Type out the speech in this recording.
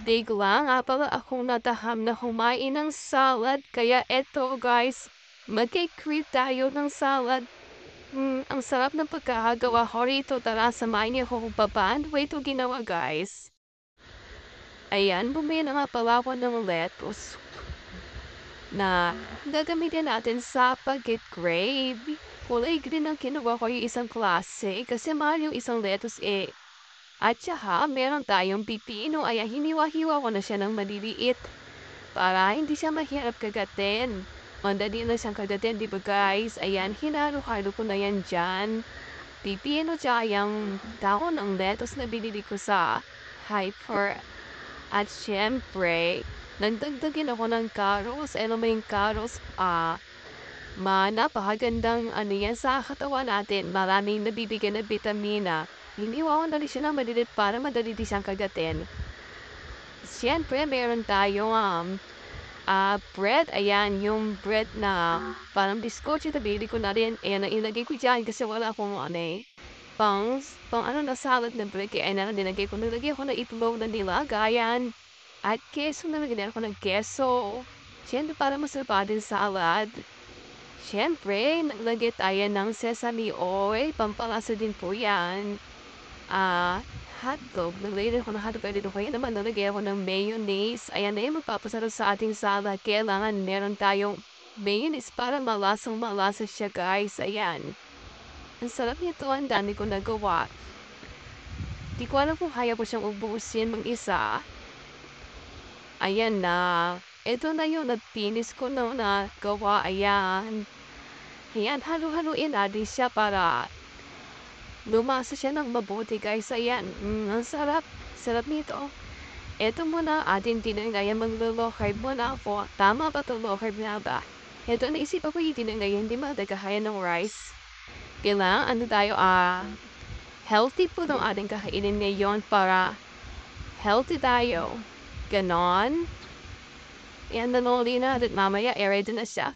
Bigla nga pala akong nataham na kumain ng salad kaya eto guys, magke-create tayo ng salad. Ang sarap ng pagkakagawa ko rito. Tara, samahan niyo ako kung paano ko ito ginawa guys. Ayan, bumili na nga pala ako ng lettuce na gagamitin natin sa spaghetti gravy. Kulay green ang kinuha ko yung isang klase kasi mahal yung isang lettuce eh. At saka, meron tayong pipino, ay hiniwa-hiwa ko na siya ng maliliit para hindi siya mahirap kagatin. Madali na siyang kagatin, di ba guys? Ayan, hinalo-halo ko na yan dyan. Pipino tsaka yung dahon ng lettuce na binili ko sa Hyper. At syempre, nagdagdagin ako ng carrots. Ano ba yung carrots? Napakagandang ano yan sa katawan natin. Maraming nabibigyan ng vitamina. Hiniwa ko na rin siya ng malilit para madali din siyang kagatin. Siyempre, meron tayong bread. Ayan, yung bread na parang biscuit. Yung nabili ko na rin. Ayan, ilagay ko dyan kasi wala akong pang ano na salad na bread. Kaya ayan, nilagay ko na itlog na nilagayan. At keso, nilagyan ako ng keso. Siyempre, para masarap din salad. Siyempre, naglagay tayo ng sesame oil, pampalasa din po yan. Hotdog, naglagay ako ng hotdog, dito kaya naman nalagay ako ng mayonnaise. Ayan na yung magpapasarap sa ating salad. Kailangan meron tayong mayonnaise para malasa siya guys. Ayan. Ang sarap nito, ang dami ko nagawa. Di ko alam kung kaya ko siyang ubusin mag-isa. Ayan na. Ito na yung nagpinis ko na nagawa. Ayan. Ayan, halu-haluin natin siya para lumasa siya ng mabuti guys. Ayan, ang sarap. Sarap nito. Ito muna ating tinangayan. Maglo-low carb muna ako. Tama ba ito? Low carb na ba? Ito, naisip ako yung tinangayan. Hindi magkakaya ng rice. Kailangan ano tayo, healthy po ng ating kakainin ngayon para healthy tayo. Ganon. Yan, nanuli na. At mamaya, ready na siya.